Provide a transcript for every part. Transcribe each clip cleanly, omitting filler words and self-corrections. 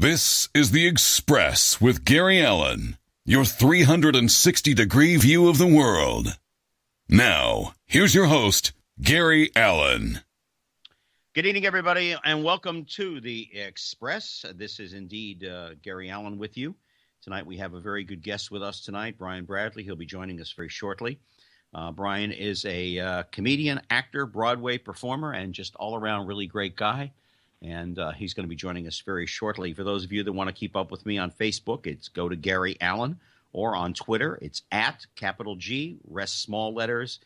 This is The Express with Gary Allen, your 360-degree view of the world. Now, here's your host, Gary Allen. Good evening, everybody, and welcome to The Express. This is indeed Gary Allen with you. Tonight we have a very good guest with us tonight, Brian Bradley. He'll be joining us very shortly. Brian is a comedian, actor, Broadway performer, and just all-around really great guy. And he's going to be joining us very shortly. For those of you that want to keep up with me on Facebook, it's go to Gary Allen, or on Twitter, it's at capital G, rest small letters,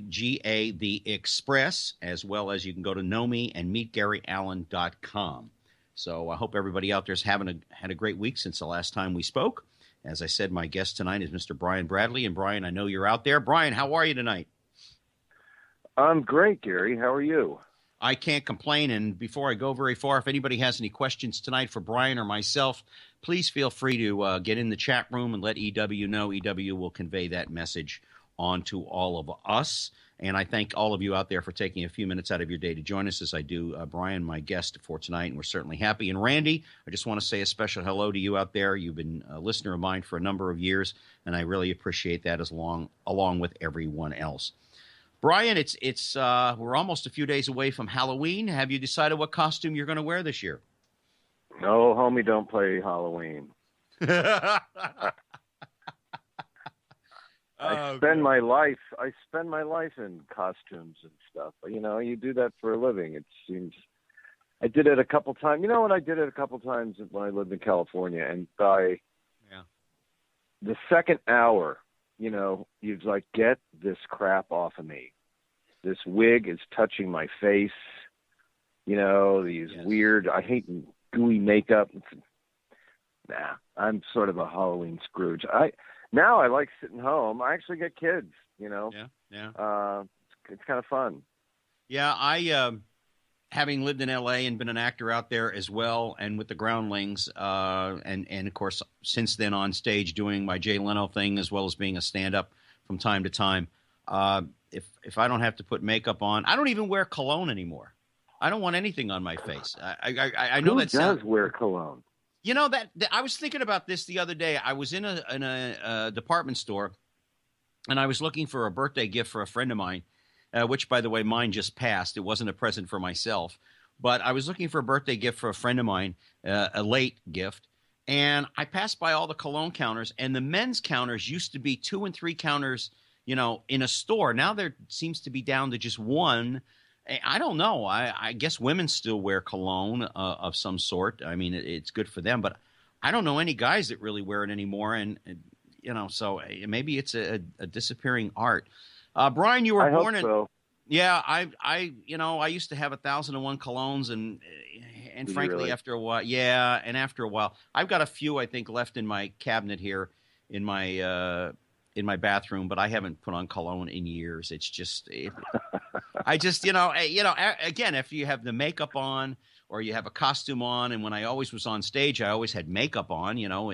G-A, The Express, as well as you can go to know me and meetgaryallen.com. So I hope everybody out there is had a great week since the last time we spoke. As I said, my guest tonight is Mr. Brian Bradley. And Brian, I know you're out there. Brian, how are you tonight? I'm great, Gary. How are you? I can't complain, and before I go very far, if anybody has any questions tonight for Brian or myself, please feel free to get in the chat room and let EW know. EW will convey that message on to all of us, and I thank all of you out there for taking a few minutes out of your day to join us as I do Brian, my guest for tonight, and we're certainly happy. And Randy, I just want to say a special hello to you out there. You've been a listener of mine for a number of years, and I really appreciate that along with everyone else. Brian, it's we're almost a few days away from Halloween. Have you decided what costume you're going to wear this year? No, homie, don't play Halloween. I spend my life in costumes and stuff. You know, you do that for a living. It seems I did it a couple times. You know what? I did it a couple times when I lived in California, and by the second hour, you know, you'd like, get this crap off of me. This wig is touching my face. You know, these weird, I hate gooey makeup. Nah, I'm sort of a Halloween Scrooge. Now I like sitting home. I actually get kids, you know. Yeah. It's kind of fun. Yeah, I having lived in L.A. and been an actor out there as well, and with the Groundlings, and of course since then on stage doing my Jay Leno thing as well as being a stand-up from time to time. If I don't have to put makeup on, I don't even wear cologne anymore. I don't want anything on my face. I know that does wear cologne. You know that I was thinking about this the other day. I was in a department store, and I was looking for a birthday gift for a friend of mine. Which, by the way, mine just passed. It wasn't a present for myself. But I was looking for a birthday gift for a friend of mine, a late gift. And I passed by all the cologne counters, and the men's counters used to be 2 and 3 counters, you know, in a store. Now there seems to be down to just one. I don't know. I guess women still wear cologne of some sort. I mean, it's good for them. But I don't know any guys that really wear it anymore. And you know, so maybe it's a disappearing art. Brian, you were born in. So. Yeah, I used to have 1,001 colognes, and frankly, really? after a while, I've got a few I think left in my cabinet here in my bathroom, but I haven't put on cologne in years. It's just, again, if you have the makeup on or you have a costume on, and when I always was on stage, I always had makeup on, you know,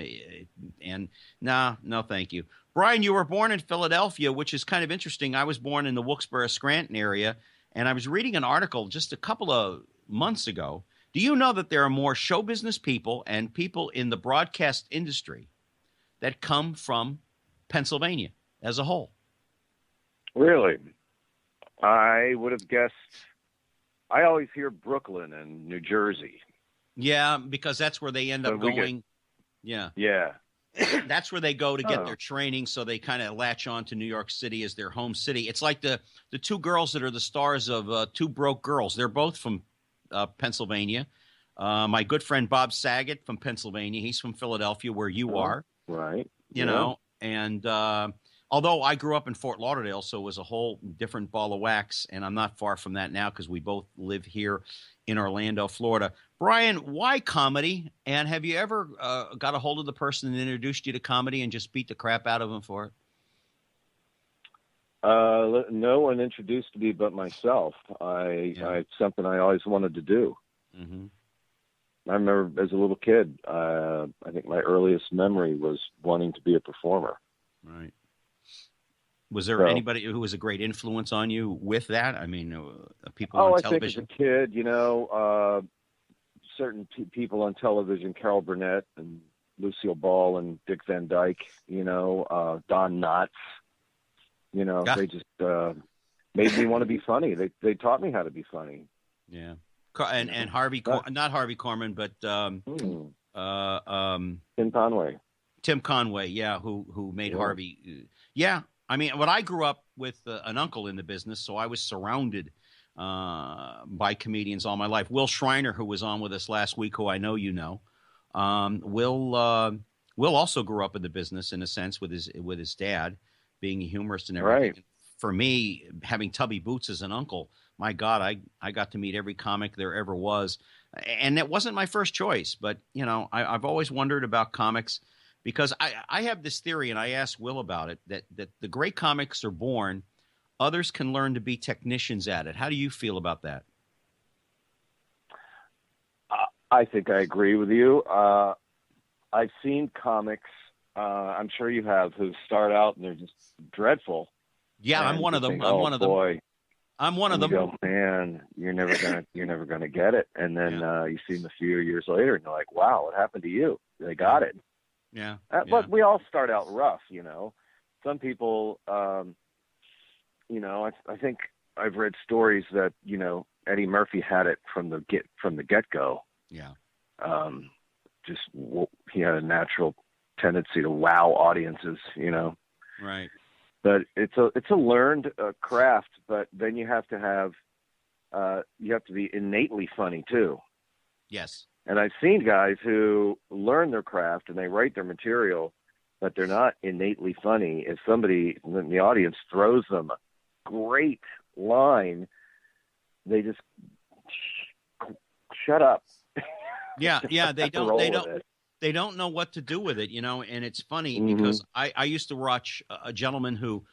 and no, thank you. Brian, you were born in Philadelphia, which is kind of interesting. I was born in the Wilkes-Barre-Scranton area, and I was reading an article just a couple of months ago. Do you know that there are more show business people and people in the broadcast industry that come from Pennsylvania as a whole? Really? I would have guessed. I always hear Brooklyn and New Jersey. Yeah, because that's where they end up going. Yeah. That's where they go to get their training, so they kind of latch on to New York City as their home city. It's like the two girls that are the stars of Two Broke Girls. They're both from Pennsylvania. My good friend Bob Saget from Pennsylvania. He's from Philadelphia, where you are. Right. You know, and although I grew up in Fort Lauderdale, so it was a whole different ball of wax, and I'm not far from that now because we both live here in Orlando, Florida. Brian, why comedy? And have you ever got a hold of the person that introduced you to comedy and just beat the crap out of him for it? No one introduced me but myself. It's something I always wanted to do. Mm-hmm. I remember as a little kid, I think my earliest memory was wanting to be a performer. Right. Was there anybody who was a great influence on you with that? I mean, people on television? I think as a kid, certain people on television, Carol Burnett and Lucille Ball and Dick Van Dyke, Don Knotts, Yeah. they just made me want to be funny. They taught me how to be funny. Yeah. And Harvey, not Harvey Korman, but Tim Conway. Tim Conway, yeah, who made Harvey. Yeah, I mean, I grew up with an uncle in the business, so I was surrounded by comedians all my life. Will Schreiner, who was on with us last week, who I know you know. Will also grew up in the business in a sense with his dad being a humorist and everything. Right. For me, having Tubby Boots as an uncle, my God, I got to meet every comic there ever was. And that wasn't my first choice, but, I've always wondered about comics because I have this theory, and I asked Will about it, that the great comics are born. Others can learn to be technicians at it. How do you feel about that? I think I agree with you. I've seen comics, I'm sure you have, who start out and they're just dreadful. Yeah, I'm one of them. Think, I'm one of them. Boy. I'm one of them. You go, man, you're never gonna get it. And then you see them a few years later, and you're like, wow, what happened to you? They got it. Yeah. But we all start out rough, Some people, I think I've read stories that Eddie Murphy had it from the get go. Yeah. He had a natural tendency to wow audiences, Right. But it's a learned craft. But then you have to be innately funny too. Yes. And I've seen guys who learn their craft and they write their material, but they're not innately funny. If somebody in the audience throws them a great line, they just shut up. Yeah. They don't know what to do with it, and it's funny because I used to watch a gentleman who,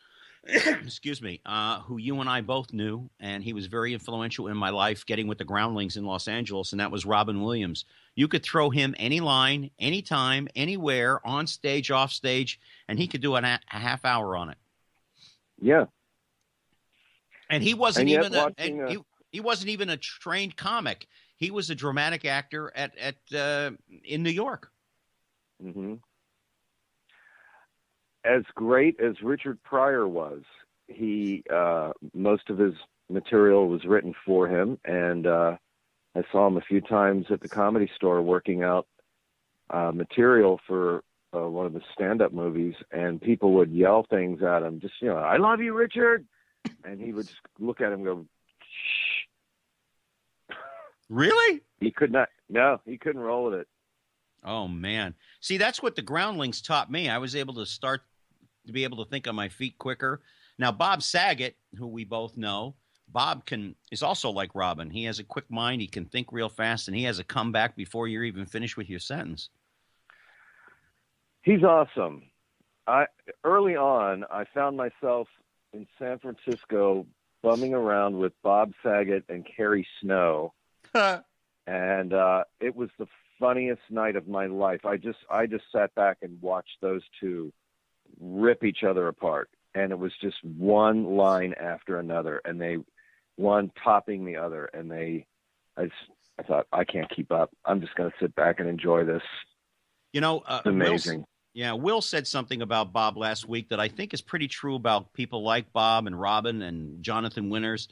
excuse me, who you and I both knew, and he was very influential in my life getting with the Groundlings in Los Angeles, and that was Robin Williams. You could throw him any line, anytime, anywhere, on stage, off stage, and he could do a half hour on it. Yeah. And he wasn't he wasn't even a trained comic. He was a dramatic actor in New York. Mm-hmm. As great as Richard Pryor was, he most of his material was written for him, and I saw him a few times at the Comedy Store working out material for one of the stand-up movies, and people would yell things at him, just I love you, Richard, and he would just look at him and go, shh. Really? He could not. No, he couldn't roll with it. Oh, man. See, that's what the Groundlings taught me. I was able to start to be able to think on my feet quicker. Now, Bob Saget, who we both know, Bob is also like Robin. He has a quick mind. He can think real fast, and he has a comeback before you're even finished with your sentence. He's awesome. Early on, I found myself in San Francisco bumming around with Bob Saget and Carrie Snow. And it was the funniest night of my life. I just sat back and watched those two rip each other apart, and it was just one line after another, and one topping the other, and I thought, I can't keep up. I'm just going to sit back and enjoy this. It's amazing. Will said something about Bob last week that I think is pretty true about people like Bob and Robin and Jonathan Winters.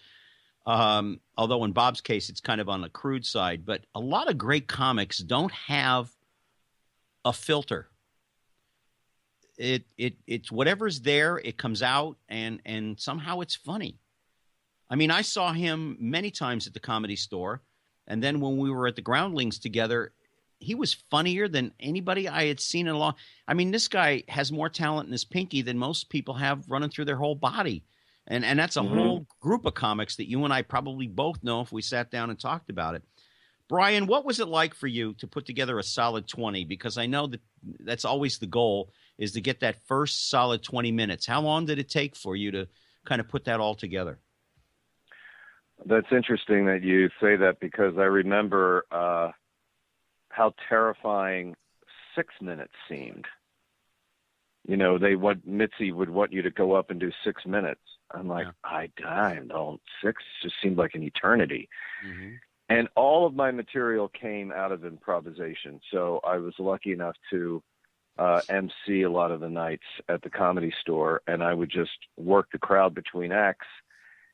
Although in Bob's case, it's kind of on the crude side, but a lot of great comics don't have a filter. It's whatever's there, it comes out, and somehow it's funny. I mean, I saw him many times at the Comedy Store, and then when we were at the Groundlings together, he was funnier than anybody I had seen in a long. I mean, this guy has more talent in his pinky than most people have running through their whole body. And that's a whole group of comics that you and I probably both know if we sat down and talked about it. Brian, what was it like for you to put together a solid 20? Because I know that's always the goal, is to get that first solid 20 minutes. How long did it take for you to kind of put that all together? That's interesting that you say that, because I remember how terrifying 6 minutes seemed. Mitzi would want you to go up and do 6 minutes. I'm like, I don't. 6 just seemed like an eternity. Mm-hmm. And all of my material came out of improvisation. So I was lucky enough to MC a lot of the nights at the Comedy Store, and I would just work the crowd between acts,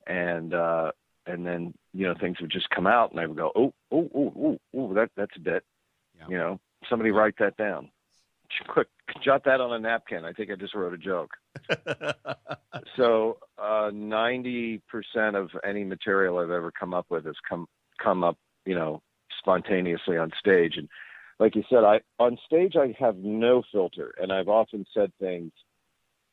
and then things would just come out, and I would go, that's a bit, somebody write that down, quick, jot that on a napkin. I think I just wrote a joke. So 90% of any material I've ever come up with has come up, spontaneously on stage. And like you said, on stage, I have no filter, and I've often said things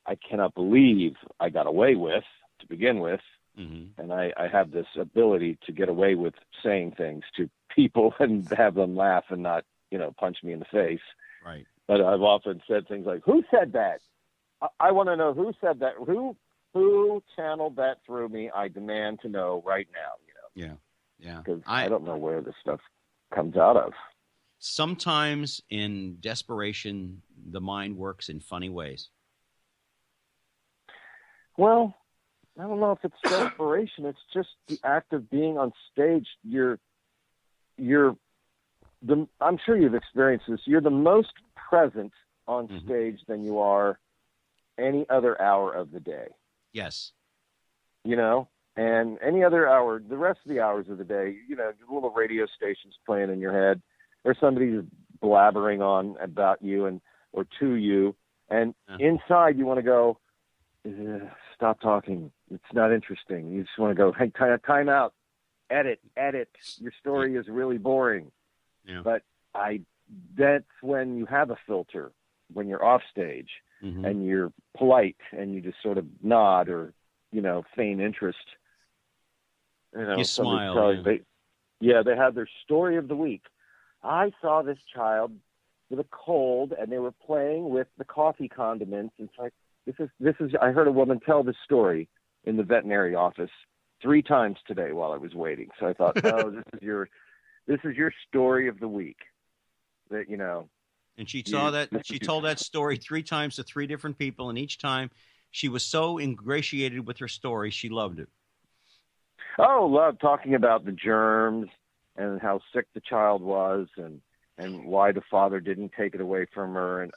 I cannot believe I got away with to begin with. Mm-hmm. And I have this ability to get away with saying things to people and have them laugh and not, punch me in the face. Right. But I've often said things like, who said that? I want to know who said that. Who channeled that through me? I demand to know right now, Yeah. Because I don't know where this stuff comes out of. Sometimes in desperation, the mind works in funny ways. Well, I don't know if it's desperation. It's just the act of being on stage. I'm sure you've experienced this. You're the most present on stage than you are any other hour of the day. Yes. And any other hour, the rest of the hours of the day, the little radio stations playing in your head, or somebody's blabbering on about you or to you, and inside you want to go, stop talking. It's not interesting. You just want to go, hey, time out. Edit. Your story is really boring. Yeah. But that's when you have a filter, when you're off stage and you're polite and you just sort of nod or, feign interest. You smile. They had their story of the week. I saw this child with a cold and they were playing with the coffee condiments. It's like, this is, I heard a woman tell this story in the veterinary office 3 times today while I was waiting. So I thought, this is your story of the week that, And she told that story 3 times to 3 different people. And each time she was so ingratiated with her story, she loved it. Oh, love talking about the germs and how sick the child was and why the father didn't take it away from her. And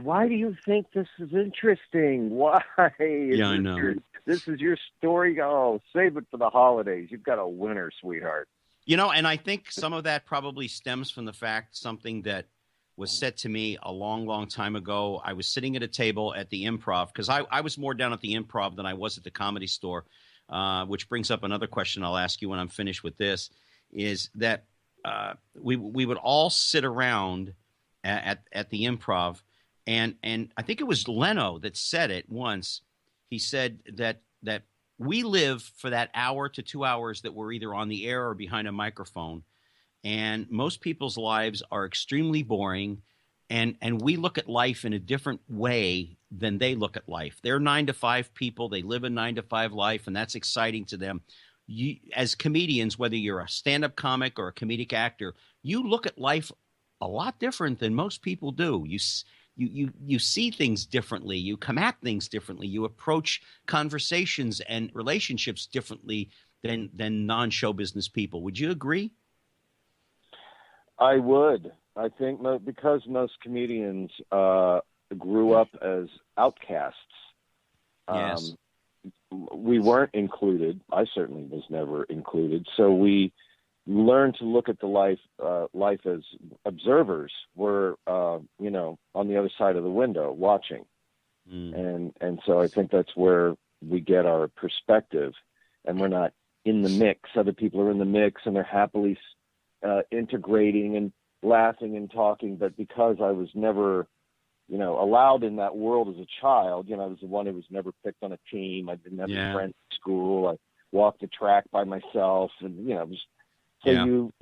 why do you think this is interesting? Why? Yeah, I know. This is your story. Oh, save it for the holidays. You've got a winner, sweetheart. And I think some of that probably stems from the fact something that was said to me a long, long time ago. I was sitting at a table at the Improv because I was more down at the Improv than I was at the Comedy Store, which brings up another question I'll ask you when I'm finished with this, is that we would all sit around at the Improv, and I think it was Leno that said it once. He said that we live for that hour to 2 hours that we're either on the air or behind a microphone. And most people's lives are extremely boring. And we look at life in a different way than they look at life. They're 9 to 5 people. They live a 9 to 5 life, and that's exciting to them. As comedians, whether you're a stand-up comic or a comedic actor, you look at life a lot different than most people do. You see things differently. You come at things differently. You approach conversations and relationships differently than non-show business people. Would you agree? I would. I think because most comedians grew up as outcasts. Yes. We weren't included. I certainly was never included. So we learned to look at the life as observers. We're, on the other side of the window watching. And so I think that's where we get our perspective, and we're not in the mix. Other people are in the mix and they're happily integrating and laughing and talking. But because I was never, allowed in that world as a child, I was the one who was never picked on a team. I didn't have any friends at school. I walked the track by myself, and was that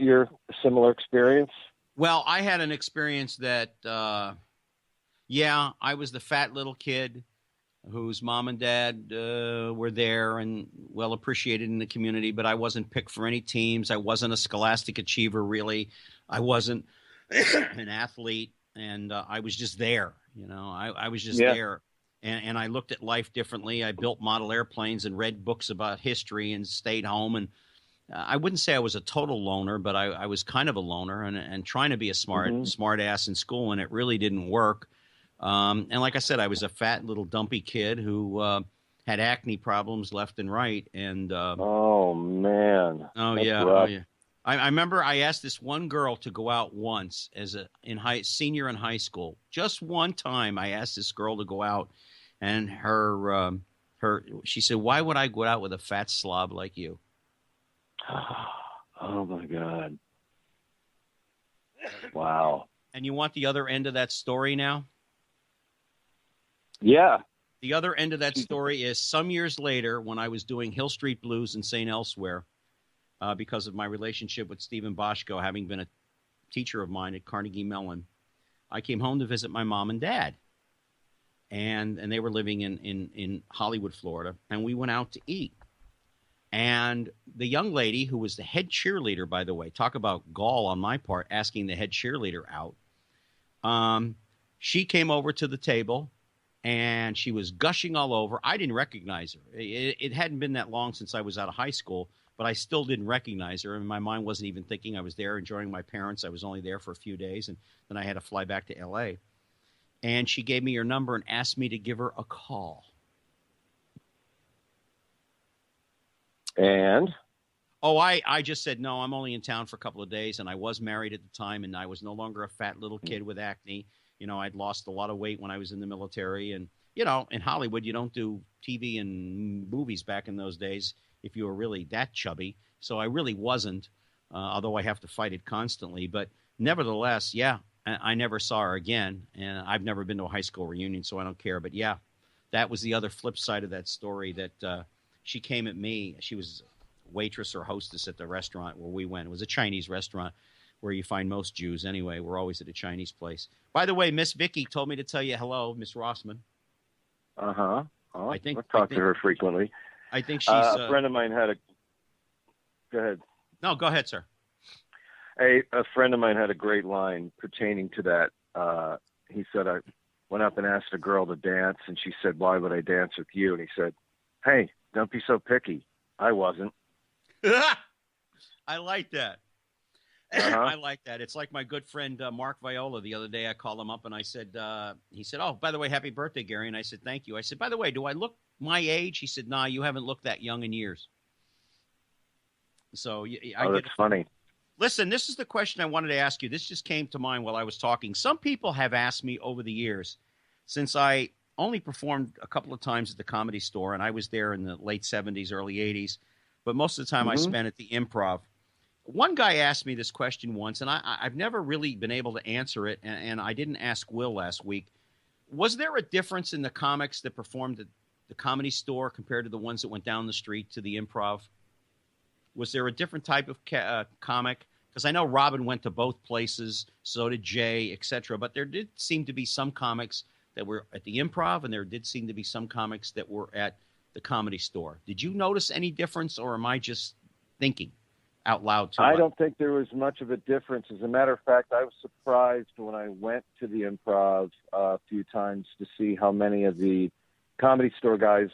your similar experience? Well, I had an experience that, I was the fat little kid whose mom and dad were there and well appreciated in the community, but I wasn't picked for any teams. I wasn't a scholastic achiever, really. I wasn't an athlete, and I was just there. I was just there. and I looked at life differently. I built model airplanes and read books about history and stayed home. And I wouldn't say I was a total loner, but I was kind of a loner and trying to be a smart ass in school, and it really didn't work. And like I said, I was a fat little dumpy kid who had acne problems left and right. And oh man, that's rough. Oh yeah. I remember I asked this one girl to go out once as senior in high school. Just one time, I asked this girl to go out, and she said, "Why would I go out with a fat slob like you?" Oh my God! Wow. And you want the other end of that story now? Yeah. The other end of that story is some years later, when I was doing Hill Street Blues in St. Elsewhere. Because of my relationship with Stephen Boschko, having been a teacher of mine at Carnegie Mellon, I came home to visit my mom and dad. And they were living in Hollywood, Florida, and we went out to eat. And the young lady, who was the head cheerleader, by the way, talk about gall on my part, asking the head cheerleader out, she came over to the table, and she was gushing all over. I didn't recognize her. It hadn't been that long since I was out of high school, but I still didn't recognize her, and my mind wasn't even thinking. I was there enjoying my parents. I was only there for a few days, and then I had to fly back to L.A. And she gave me her number and asked me to give her a call. And? Oh, I just said, no, I'm only in town for a couple of days, and I was married at the time, and I was no longer a fat little kid with acne. You know, I'd lost a lot of weight when I was in the military, and, you know, in Hollywood, you don't do TV and movies back in those days if you were really that chubby. So I really wasn't, although I have to fight it constantly. But nevertheless, yeah, I never saw her again. And I've never been to a high school reunion, so I don't care. But yeah, that was the other flip side of that story, that she came at me. She was a waitress or hostess at the restaurant where we went. It was a Chinese restaurant where you find most Jews anyway. We're always at a Chinese place. By the way, Miss Vicky told me to tell you hello, Miss Rossman. Uh-huh. Oh, I talk to her frequently. I think she's a friend of mine had a. Go ahead. No, go ahead, sir. A friend of mine had a great line pertaining to that. He said, I went up and asked a girl to dance, and she said, "Why would I dance with you?" And he said, "Hey, don't be so picky. I wasn't." I like that. Uh-huh. I like that. It's like my good friend Mark Viola. The other day I called him up and I said, he said, "Oh, by the way, happy birthday, Gary." And I said, "Thank you." I said, "By the way, do I look my age?" He said, "Nah, you haven't looked that young in years." So that's funny. Listen, this is the question I wanted to ask you. This just came to mind while I was talking. Some people have asked me over the years, since I only performed a couple of times at the Comedy Store, and I was there in the late 70s, early 80s, but most of the time I spent at the Improv. One guy asked me this question once, and I've never really been able to answer it, and I didn't ask Will last week. Was there a difference in the comics that performed at the Comedy Store compared to the ones that went down the street to the Improv? Was there a different type of comic? Because I know Robin went to both places, so did Jay, etc. But there did seem to be some comics that were at the Improv, and there did seem to be some comics that were at the Comedy Store. Did you notice any difference, or am I just thinking out loud too much? I don't think there was much of a difference. As a matter of fact, I was surprised when I went to the Improv a few times to see how many of the Comedy Store guys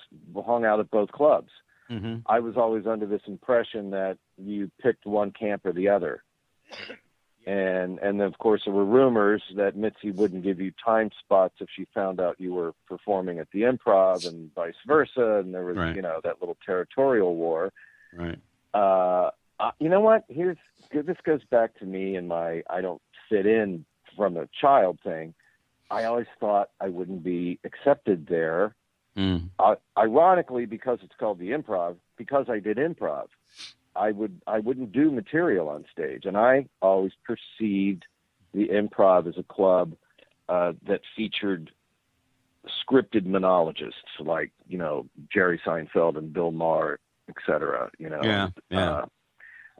hung out at both clubs. Mm-hmm. I was always under this impression that you picked one camp or the other. And then, of course, there were rumors that Mitzi wouldn't give you time spots if she found out you were performing at the Improv, and vice versa. And there was, Right. That little territorial war. Right. You know what? This goes back to me and my I don't fit in from a child thing. I always thought I wouldn't be accepted there. Mm. Ironically, because it's called the Improv, because I did improv, I wouldn't do material on stage, and I always perceived the Improv as a club that featured scripted monologists like Jerry Seinfeld and Bill Maher, etc. Yeah.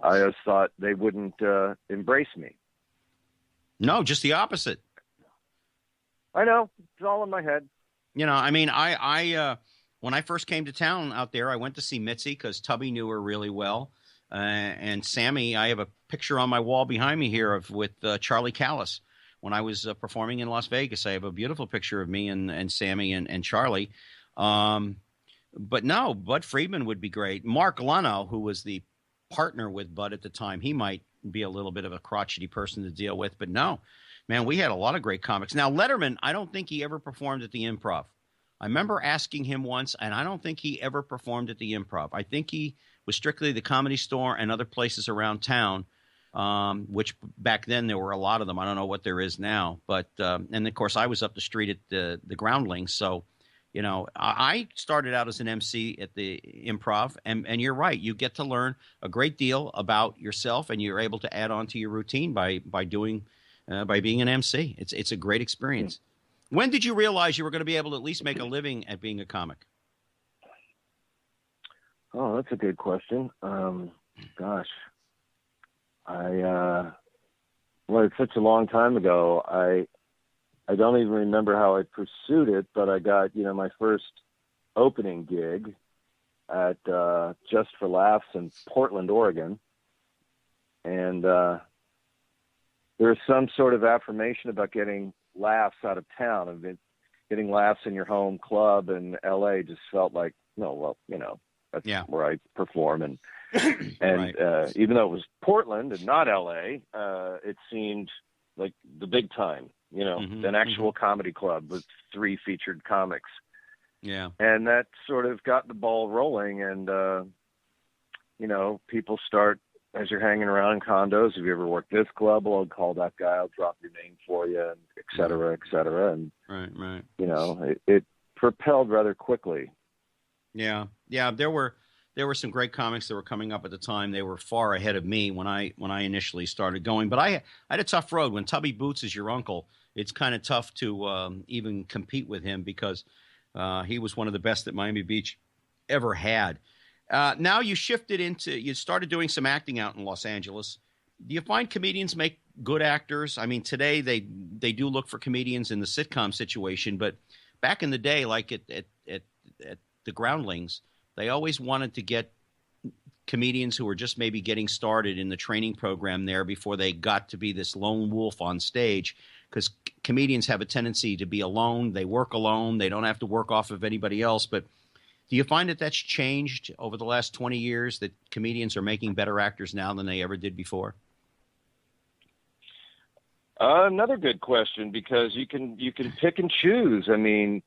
I always thought they wouldn't embrace me. No, just the opposite. I know, it's all in my head. I mean, I when I first came to town out there, I went to see Mitzi because Tubby knew her really well. And Sammy, I have a picture on my wall behind me here with Charlie Callis. when I was performing in Las Vegas. I have a beautiful picture of me and Sammy and Charlie. But no, Bud Friedman would be great. Mark Leno, who was the partner with Bud at the time, he might be a little bit of a crotchety person to deal with. But no, man, we had a lot of great comics. Now, Letterman, I don't think he ever performed at the Improv. I remember asking him once, and I don't think he ever performed at the Improv. I think he was strictly the Comedy Store and other places around town, which back then there were a lot of them. I don't know what there is now. But and, of course, I was up the street at the Groundlings. So, you know, I started out as an MC at the Improv. And you're right. You get to learn a great deal about yourself, and you're able to add on to your routine by being an MC. It's a great experience. When did you realize you were going to be able to at least make a living at being a comic? Oh, that's a good question. Gosh, well, it's such a long time ago. I don't even remember how I pursued it, but I got, my first opening gig at Just for Laughs in Portland, Oregon. And there was some sort of affirmation about getting laughs out of town. I mean, getting laughs in your home club in LA just felt like, that's where I perform. And right. Even though it was Portland and not LA, it seemed like the big time, an actual comedy club with 3 featured comics. Yeah. And that sort of got the ball rolling. And, people start, as you're hanging around in condos, have you ever worked this club? Well, I'll call that guy. I'll drop your name for you, and et cetera, et cetera. And, right. It propelled rather quickly. Yeah. There were some great comics that were coming up at the time. They were far ahead of me when I initially started going. But I had a tough road. When Tubby Boots is your uncle, it's kind of tough to even compete with him because he was one of the best that Miami Beach ever had. Now you started doing some acting out in Los Angeles. Do you find comedians make good actors? I mean, today they do look for comedians in the sitcom situation, but back in the day, like at the Groundlings, they always wanted to get comedians who were just maybe getting started in the training program there before they got to be this lone wolf on stage, because comedians have a tendency to be alone. They work alone. They don't have to work off of anybody else, but do you find that that's changed over the last 20 years, that comedians are making better actors now than they ever did before? Another good question, because you can pick and choose. I mean,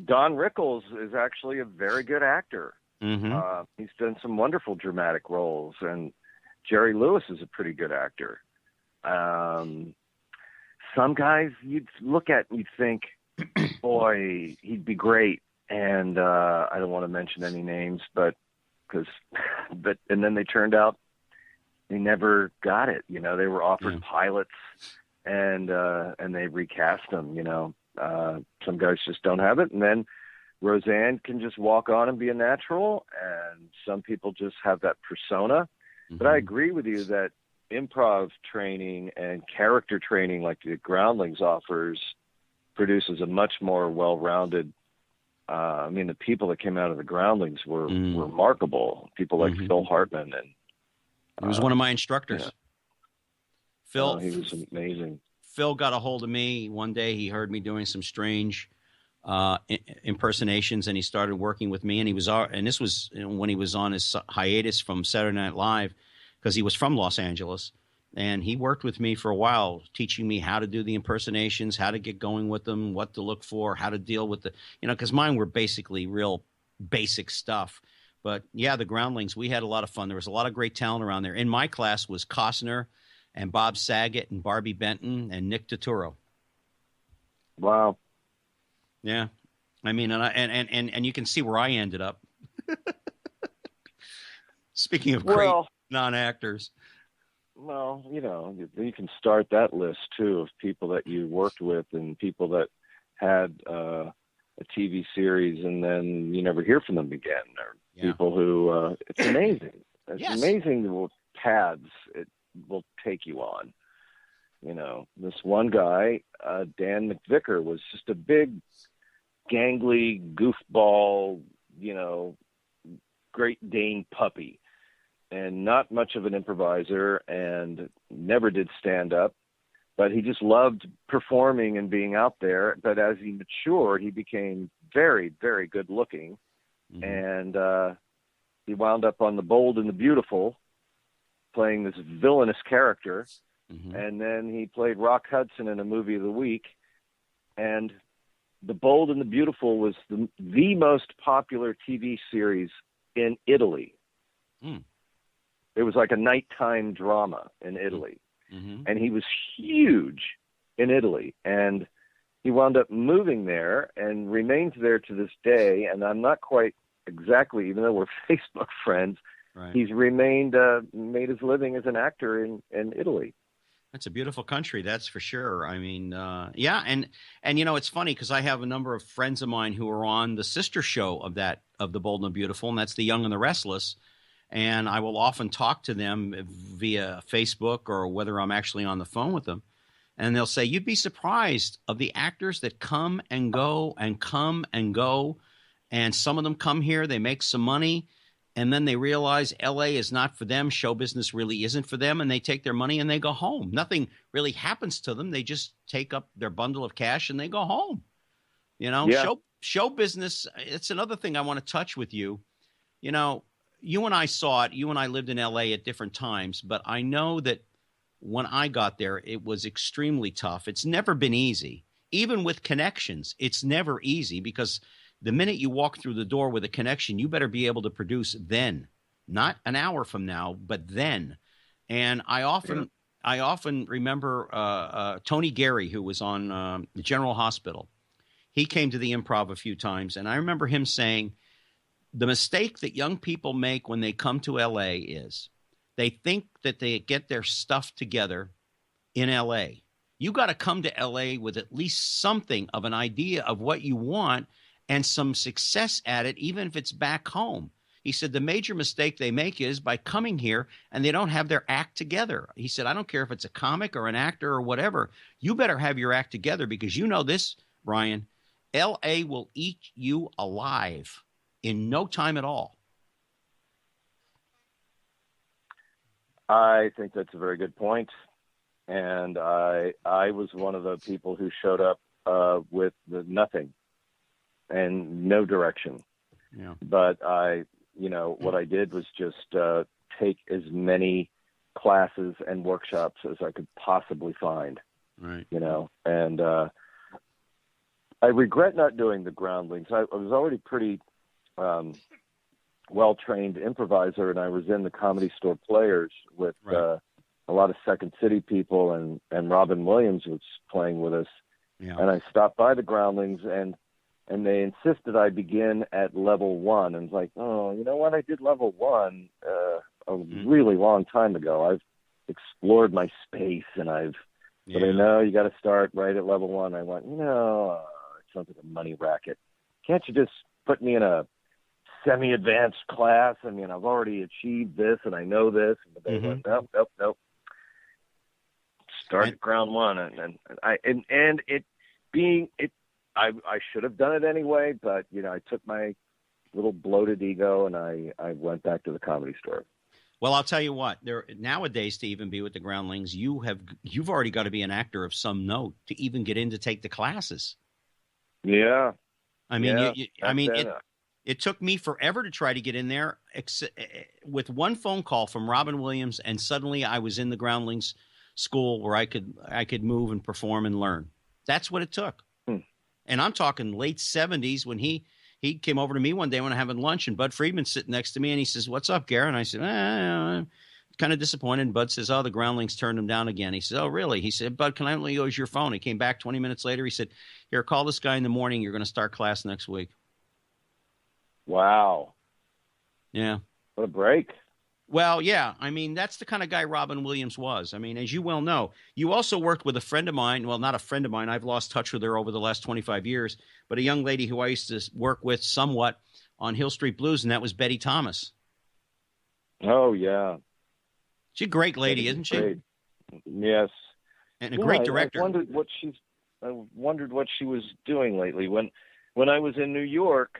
Don Rickles is actually a very good actor. Mm-hmm. He's done some wonderful dramatic roles, and Jerry Lewis is a pretty good actor. Some guys you'd look at and you'd think, boy, he'd be great. And I don't want to mention any names, but and then they turned out they never got it. They were offered pilots, and they recast them. Some guys just don't have it, and then Roseanne can just walk on and be a natural, and some people just have that persona. Mm-hmm. But I agree with you that improv training and character training, like the Groundlings offers, produces a much more well-rounded. The people that came out of the Groundlings were remarkable. People like Phil Hartman, and he was one of my instructors. Phil, he was amazing. Phil got a hold of me one day. He heard me doing some strange impersonations, and he started working with me. And this was when he was on his hiatus from Saturday Night Live, because he was from Los Angeles. And he worked with me for a while, teaching me how to do the impersonations, how to get going with them, what to look for, how to deal with because mine were basically real basic stuff. But yeah, the Groundlings, we had a lot of fun. There was a lot of great talent around there. In my class was Costner and Bob Saget and Barbie Benton and Nick Turturro. Wow. Yeah. I mean, and you can see where I ended up. Speaking of great non-actors. Well, you can start that list, too, of people that you worked with and people that had a TV series and then you never hear from them again. Or people who, it's amazing. It's amazing what paths it will take you on. This one guy, Dan McVicker, was just a big, gangly, goofball, Great Dane puppy. And not much of an improviser, and never did stand up. but he just loved performing and being out there. But as he matured, he became very, very good looking. And he wound up on The Bold and the Beautiful, playing this villainous character. And then he played Rock Hudson in a movie of the week. And The Bold and the Beautiful was the most popular TV series in Italy. It was like a nighttime drama in Italy. And he was huge in Italy. And he wound up moving there and remains there to this day. And I'm not quite exactly, even though we're Facebook friends, he's remained, made his living as an actor in Italy. That's a beautiful country, that's for sure. I mean, yeah, and it's funny because I have a number of friends of mine who are on the sister show of The Bold and the Beautiful, and that's The Young and the Restless. And I will often talk to them via Facebook or whether I'm actually on the phone with them, and they'll say, "You'd be surprised of the actors that come and go and come and go, and some of them come here, they make some money." And then they realize L.A. is not for them. Show business really isn't for them. And they take their money and they go home. Nothing really happens to them. They just take up their bundle of cash and they go home. Show business. It's another thing I want to touch with you. You and I saw it. You and I lived in L.A. at different times. But I know that when I got there, it was extremely tough. It's never been easy. Even with connections, it's never easy because the minute you walk through the door with a connection, you better be able to produce then, not an hour from now, but then. And I often remember Tony Gary, who was on the General Hospital. He came to the Improv a few times, and I remember him saying, the mistake that young people make when they come to L.A. is they think that they get their stuff together in L.A. You got to come to L.A. with at least something of an idea of what you want and some success at it, even if it's back home. He said the major mistake they make is by coming here and they don't have their act together. He said, I don't care if it's a comic or an actor or whatever. You better have your act together because you know this, Brian, L.A. will eat you alive in no time at all. I think that's a very good point. And I was one of the people who showed up with nothing and no direction. Yeah. But what I did was just take as many classes and workshops as I could possibly find. Right. And I regret not doing the Groundlings. I was already pretty well-trained improviser, and I was in the Comedy Store Players with a lot of Second City people, and Robin Williams was playing with us. Yeah. And I stopped by the Groundlings, and they insisted I begin at level 1. And it's like, oh, you know what? I did level 1 a really long time ago. I've explored my space, and but I know you got to start right at level 1. I went, it sounds like a money racket. Can't you just put me in a semi-advanced class? I mean, I've already achieved this, and I know this. But they went, nope. Start at ground 1, I should have done it anyway, but I took my little bloated ego and I went back to the Comedy Store. Well, I'll tell you what. Nowadays, to even be with the Groundlings, you've already got to be an actor of some note to even get in to take the classes. Yeah, I mean, it took me forever to try to get in there. With one phone call from Robin Williams, and suddenly I was in the Groundlings school where I could move and perform and learn. That's what it took. And I'm talking late 70s when he came over to me one day when I'm having lunch, and Bud Friedman's sitting next to me, and he says, "What's up, Garen?" And I said, I'm kind of disappointed. And Bud says, "Oh, the Groundlings turned him down again." He said, "Oh, really?" He said, "Bud, can I only use your phone?" He came back 20 minutes later. He said, "Here, call this guy in the morning. You're going to start class next week." Wow. Yeah. What a break. Well, yeah. I mean, that's the kind of guy Robin Williams was. I mean, as you well know, you also worked with a friend of mine. Well, not a friend of mine. I've lost touch with her over the last 25 years. But a young lady who I used to work with somewhat on Hill Street Blues, and that was Betty Thomas. Oh, yeah. She's a great lady, isn't she? Great. Yes. And a great director. I wondered what she was doing lately. When I was in New York,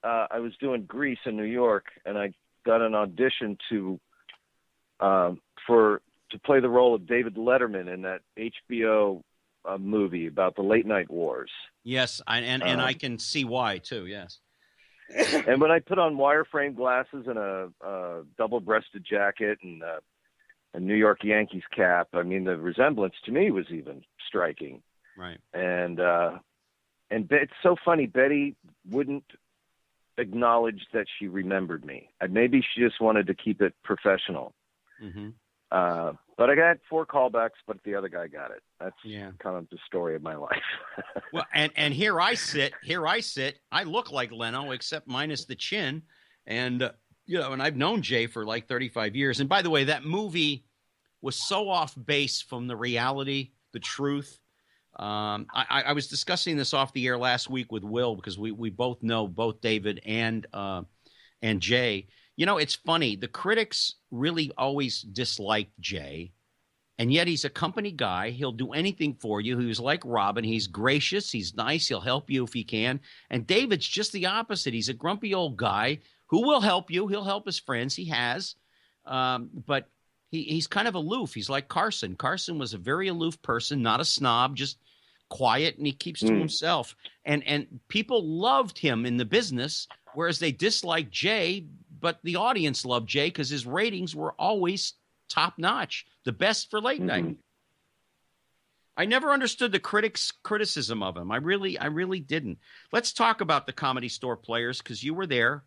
I was doing Grease in New York, and I got an audition for to play the role of David Letterman in that HBO movie about the late night wars. Yes, and I can see why too. Yes. And when I put on wireframe glasses and a double-breasted jacket and a New York Yankees cap, I mean, the resemblance to me was even striking. Right. And it's so funny. Betty wouldn't acknowledge that she remembered me. Maybe she just wanted to keep it professional. Mm-hmm. But I got 4 callbacks, but the other guy got it. That's kind of the story of my life. Well, and here I sit. I look like Leno, except minus the chin. And, and I've known Jay for like 35 years. And by the way, that movie was so off base from the reality, the truth. I was discussing this off the air last week with Will, because we both know both David and Jay. It's funny. The critics really always disliked Jay, and yet he's a company guy. He'll do anything for you. He was like Robin. He's gracious. He's nice. He'll help you if he can. And David's just the opposite. He's a grumpy old guy who will help you. He'll help his friends. He has. But he's kind of aloof. He's like Carson. Carson was a very aloof person, not a snob, just quiet, and he keeps to himself. And people loved him in the business, whereas they disliked Jay. But the audience loved Jay because his ratings were always top notch, the best for late night. I never understood the critics' criticism of him. I really didn't. Let's talk about the Comedy Store Players, because you were there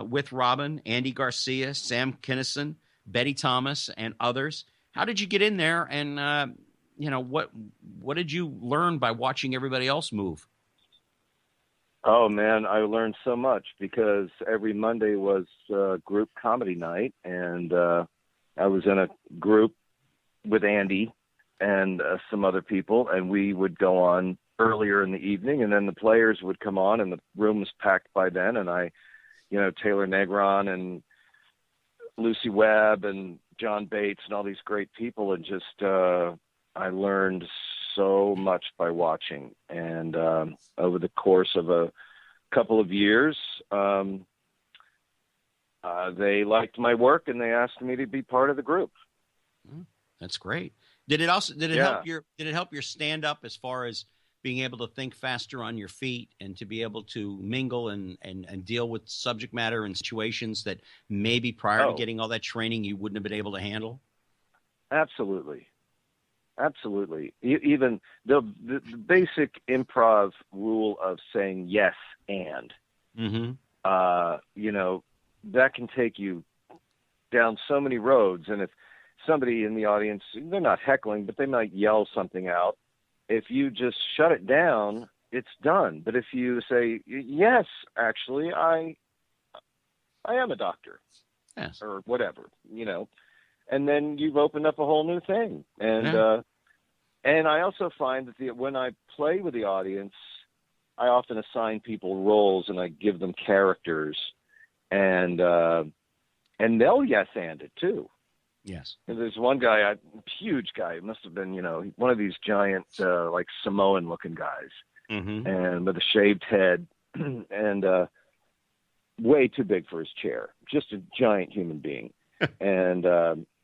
with Robin, Andy Garcia, Sam Kinison, Betty Thomas, and others. How did you get in there? And what did you learn by watching everybody else move? Oh, man, I learned so much, because every Monday was group comedy night, and I was in a group with Andy and some other people, and we would go on earlier in the evening, and then the players would come on, and the room was packed by then, and Taylor Negron and Lucy Webb and John Bates and all these great people, and just I learned so much by watching. And over the course of a couple of years, they liked my work, and they asked me to be part of the group. That's great. Did it help your stand up, as far as being able to think faster on your feet and to be able to mingle and deal with subject matter and situations that maybe prior to getting all that training you wouldn't have been able to handle? Absolutely. Even the basic improv rule of saying yes and, that can take you down so many roads. And if somebody in the audience, they're not heckling, but they might yell something out, if you just shut it down, it's done. But if you say, yes, actually, I am a doctor, yes, or whatever, and then you've opened up a whole new thing. And I also find that when I play with the audience, I often assign people roles, and I give them characters, and they'll yes and it too. Yes. And there's one guy, a huge guy, it must have been, one of these giant, like Samoan-looking guys, and with a shaved head, and way too big for his chair, just a giant human being, and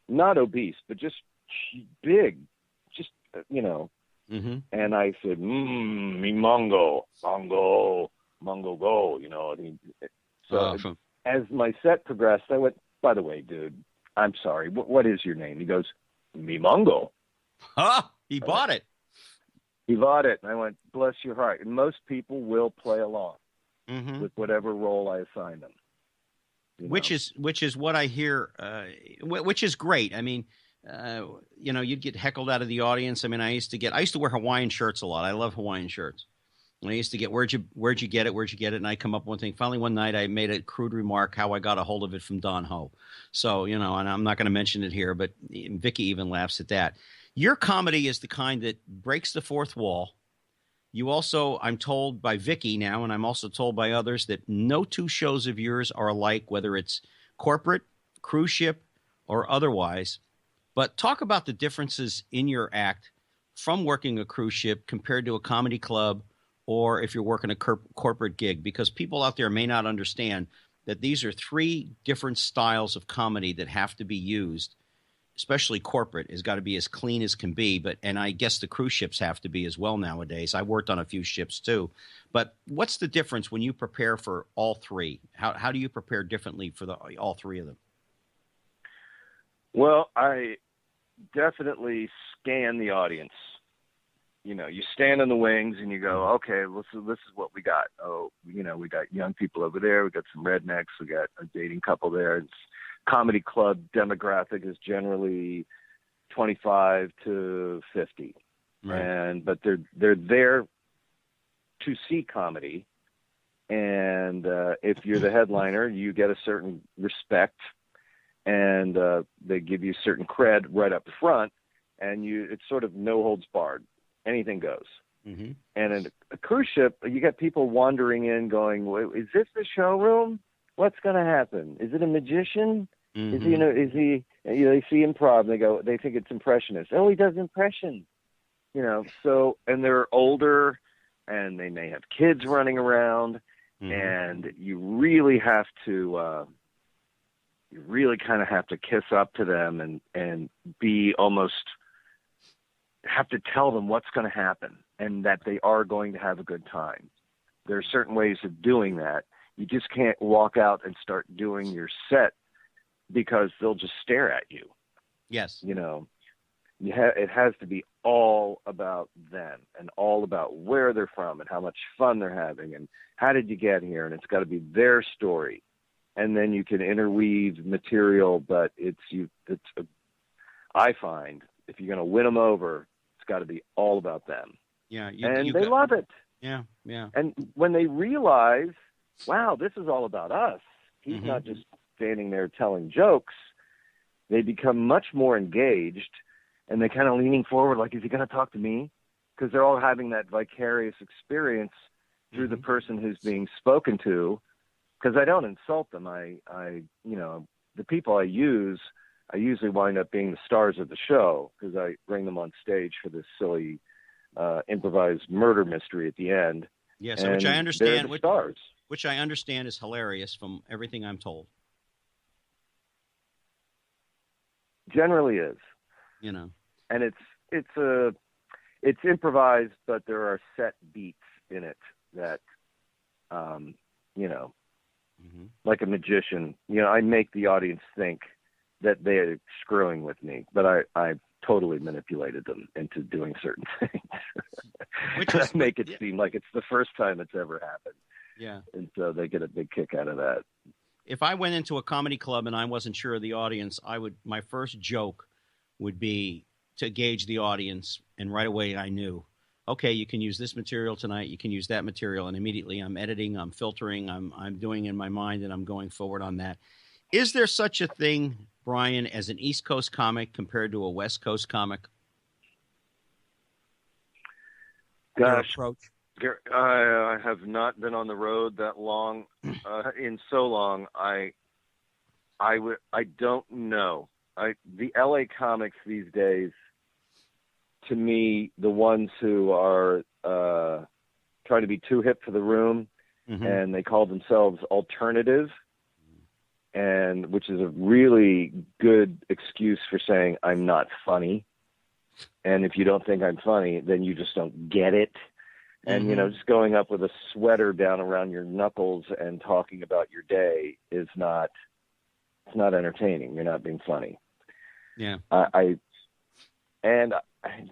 not obese, but just big, just, and I said, me mongo go, So as my set progressed, I went, by the way, dude, I'm sorry, what is your name? He goes, me mongo. Huh? He bought it. He bought it. And I went, bless your heart. And most people will play along with whatever role I assign them. Which is what I hear, which is great. I mean, you'd get heckled out of the audience. I mean, I used to wear Hawaiian shirts a lot. I love Hawaiian shirts. And I used to get, where'd you get it? And I come up with one thing. Finally, one night I made a crude remark how I got a hold of it from Don Ho. So, and I'm not going to mention it here, but Vicky even laughs at that. Your comedy is the kind that breaks the fourth wall. You also, I'm told by Vicky now, and I'm also told by others, that no two shows of yours are alike, whether it's corporate, cruise ship, or otherwise. But talk about the differences in your act from working a cruise ship compared to a comedy club, or if you're working a corporate gig, because people out there may not understand that these are 3 different styles of comedy that have to be used. especially corporate, has got to be as clean as can be. And I guess the cruise ships have to be as well nowadays. I worked on a few ships too. But what's the difference when you prepare for all three? How do you prepare differently for all three of them? Well, I definitely scan the audience. You know, you stand in the wings and you go, okay, this is what we got. Oh, you know, we got young people over there. We got some rednecks. We got a dating couple there. It's comedy club demographic is generally 25 to 50. Right. But they're there to see comedy. And if you're the headliner, you get a certain respect, and they give you certain cred right up front, and it's sort of no holds barred. Anything goes. Mm-hmm. And in a cruise ship, you got people wandering in going, is this the showroom? What's going to happen? Is it a magician? Mm-hmm. They see improv and they think it's impressionist. Oh, he does impressions, so, and they're older and they may have kids running around, and you really have to, you really kind of have to kiss up to them and be almost have to tell them what's going to happen and that they are going to have a good time. There are certain ways of doing that. You just can't walk out and start doing your set because they'll just stare at you. Yes. It has to be all about them and all about where they're from and how much fun they're having and how did you get here? And it's got to be their story. And then you can interweave material, but I find if you're going to win them over, it's got to be all about them. Yeah. They love it. Yeah. Yeah. And when they realize, wow, this is all about us. He's not just standing there telling jokes. They become much more engaged, and they're kind of leaning forward like, is he going to talk to me? Because they're all having that vicarious experience through the person who's being spoken to. Because I don't insult them. The people I use, I usually wind up being the stars of the show because I bring them on stage for this silly improvised murder mystery at the end. Yes, which I understand. Stars. Which I understand is hilarious from everything I'm told. Generally is. And it's improvised, but there are set beats in it that, like a magician, I make the audience think that they're screwing with me, but I totally manipulated them into doing certain things. I make it seem like it's the first time it's ever happened. Yeah. And so they get a big kick out of that. If I went into a comedy club and I wasn't sure of the audience, my first joke would be to gauge the audience. And right away I knew, okay, you can use this material tonight. You can use that material. And immediately I'm editing, I'm filtering, I'm doing in my mind, and I'm going forward on that. Is there such a thing, Brian, as an East Coast comic compared to a West Coast comic? Gosh, I have not been on the road that long. In so long, I don't know. The LA comics these days, to me, the ones who are trying to be too hip for the room, and they call themselves alternative, and which is a really good excuse for saying I'm not funny. And if you don't think I'm funny, then you just don't get it. And, just going up with a sweater down around your knuckles and talking about your day it's not entertaining. You're not being funny. Yeah.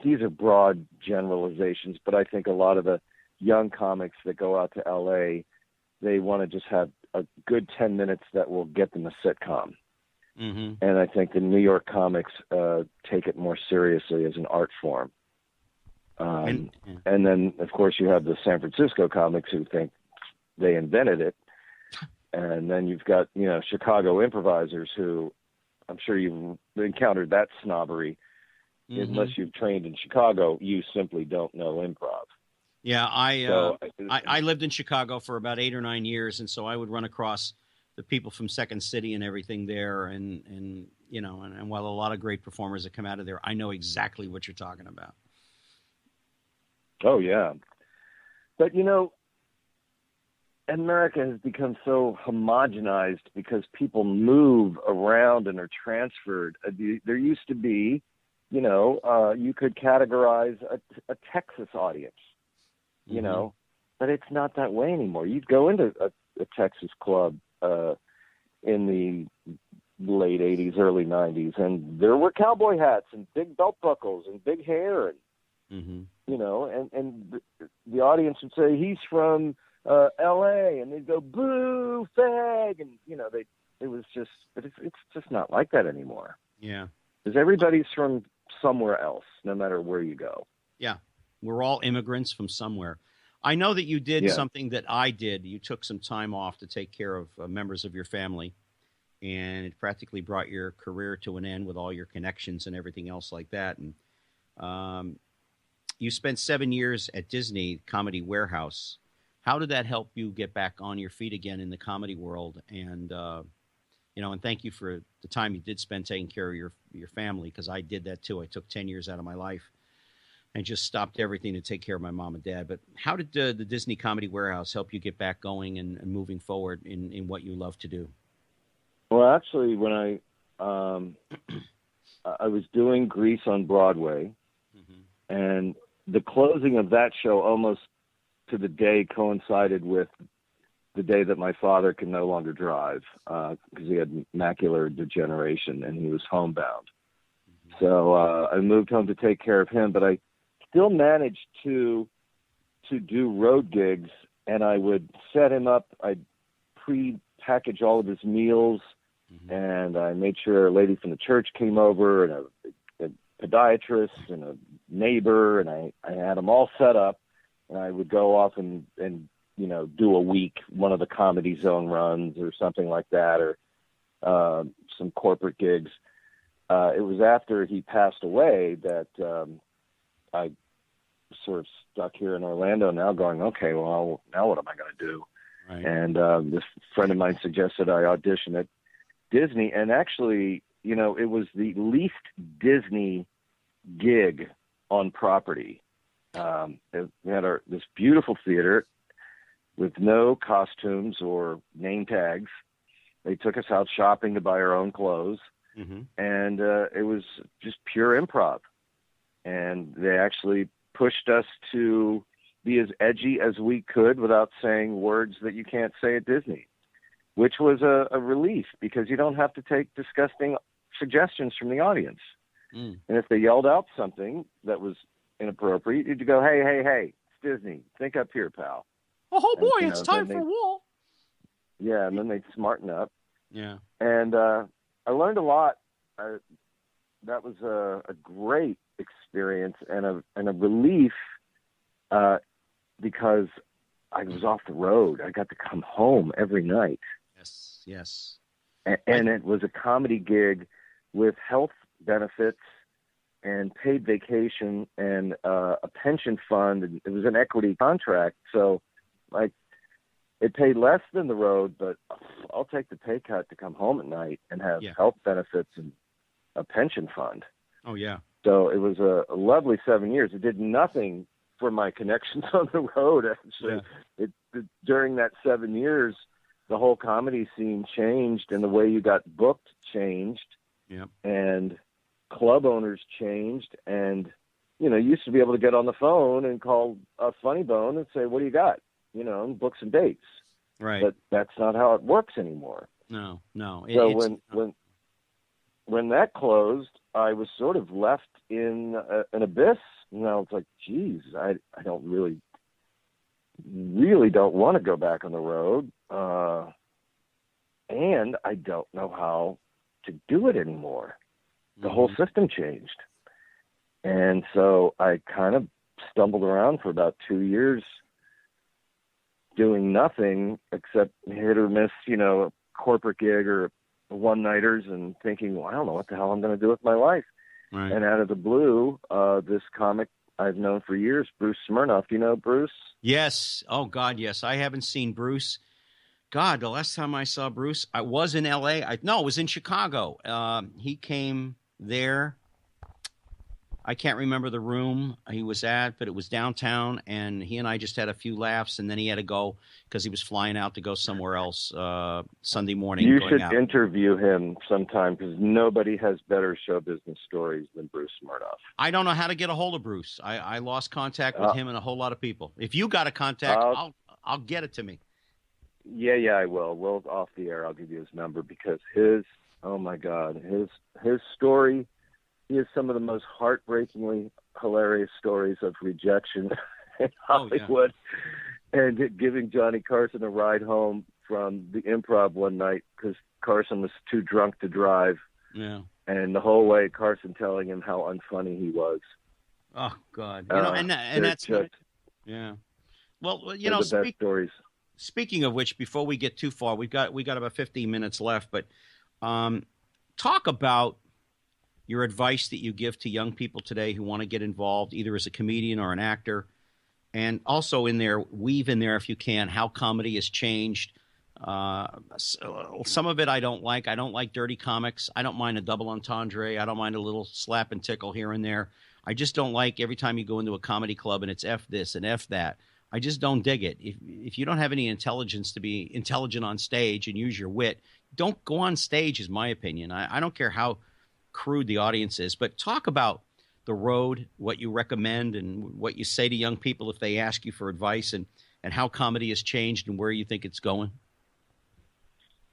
These are broad generalizations, but I think a lot of the young comics that go out to LA, they want to just have a good 10 minutes that will get them a sitcom. And I think the New York comics take it more seriously as an art form. And then, of course, you have the San Francisco comics who think they invented it. And then you've got, Chicago improvisers who, I'm sure you've encountered that snobbery. Unless you've trained in Chicago, you simply don't know improv. Yeah, I lived in Chicago for about 8 or 9 years, and so I would run across the people from Second City and everything there, and while a lot of great performers that come out of there, I know exactly what you're talking about. Oh, yeah. But, America has become so homogenized because people move around and are transferred. There used to be, you could categorize a Texas audience, but it's not that way anymore. You'd go into a Texas club in the late 80s, early 90s, and there were cowboy hats and big belt buckles and big hair, and and the audience would say, he's from L.A., and they'd go, boo, fag, and but it's just not like that anymore. Yeah, because everybody's from somewhere else, no matter where you go. Yeah, we're all immigrants from somewhere. I know that you did something that I did. You took some time off to take care of members of your family, and it practically brought your career to an end with all your connections and everything else like that. And you spent 7 years at Disney Comedy Warehouse. How did that help you get back on your feet again in the comedy world? And and thank you for the time you did spend taking care of your family, because I did that too. I took 10 years out of my life and just stopped everything to take care of my mom and dad. But how did the Disney Comedy Warehouse help you get back going and moving forward in what you love to do? Well, actually, when I was doing Grease on Broadway, and the closing of that show almost to the day coincided with the day that my father could no longer drive because he had macular degeneration and he was homebound. So I moved home to take care of him, but I still managed to do road gigs, and I would set him up. I'd pre-package all of his meals, and I made sure a lady from the church came over, and a podiatrist and a neighbor, and I had them all set up, and I would go off and do a week, one of the Comedy Zone runs or something like that, or some corporate gigs. It was after he passed away that I sort of stuck here in Orlando now going, okay, well, now what am I going to do? Right. And this friend of mine suggested I audition at Disney. And actually, it was the least Disney gig on property. We had this beautiful theater with no costumes or name tags. They took us out shopping to buy our own clothes. And it was just pure improv. And they actually pushed us to be as edgy as we could without saying words that you can't say at Disney, which was a relief because you don't have to take disgusting suggestions from the audience. And if they yelled out something that was inappropriate, you'd go, hey, it's Disney. Think up here, pal. Oh, boy, it's time for Wall. Yeah, and then they'd smarten up. Yeah. And I learned a lot. That was a great experience and a relief because I was off the road. I got to come home every night. Yes. And it was a comedy gig with health benefits and paid vacation and a pension fund. And it was an equity contract. So, it paid less than the road, but I'll take the pay cut to come home at night and have health benefits and a pension fund. Oh, yeah. So it was a lovely 7 years. It did nothing for my connections on the road, actually. Yeah. During that 7 years, the whole comedy scene changed and the way you got booked changed. Yep. And club owners changed. And, you used to be able to get on the phone and call a Funny Bone and say, what do you got? And book some dates. Right. But that's not how it works anymore. No. So when that closed, I was sort of left in an abyss. And I was like, geez, I don't really don't want to go back on the road. And I don't know how to do it anymore. The whole system changed. And so I kind of stumbled around for about 2 years doing nothing except hit or miss, a corporate gig or one-nighters and thinking, well, I don't know what the hell I'm going to do with my life. Right. And out of the blue, this comic I've known for years, Bruce Smirnoff. You know Bruce? Yes. Oh, God, yes. I haven't seen Bruce. God, the last time I saw Bruce, I was in L.A. No, it was in Chicago. He came there I can't remember the room he was at, but it was downtown, and he and I just had a few laughs, and then he had to go because he was flying out to go somewhere else Sunday morning. You should interview him sometime because nobody has better show business stories than Bruce Murdoch. I don't know how to get a hold of Bruce. I lost contact with him and a whole lot of people. If you got a contact, I'll get it to me. Yeah, I will. Well, off the air, I'll give you his number because oh my God, his story. He has some of the most heartbreakingly hilarious stories of rejection in Hollywood, and giving Johnny Carson a ride home from the Improv one night because Carson was too drunk to drive. Yeah, and the whole way Carson telling him how unfunny he was. Oh God, and that's just, yeah. Well, the best stories. Speaking of which, before we get too far, we got about 15 minutes left, but talk about your advice that you give to young people today who want to get involved either as a comedian or an actor, and also weave in there if you can how comedy has changed. Some of it I don't like. I don't like dirty comics. I don't mind a double entendre. I don't mind a little slap and tickle here and there. I just don't like every time you go into a comedy club and it's F this and F that. I just don't dig it. If you don't have any intelligence to be intelligent on stage and use your wit, don't go on stage is my opinion. I don't care how crude the audience is, but talk about the road, what you recommend and what you say to young people if they ask you for advice, and how comedy has changed and where you think it's going.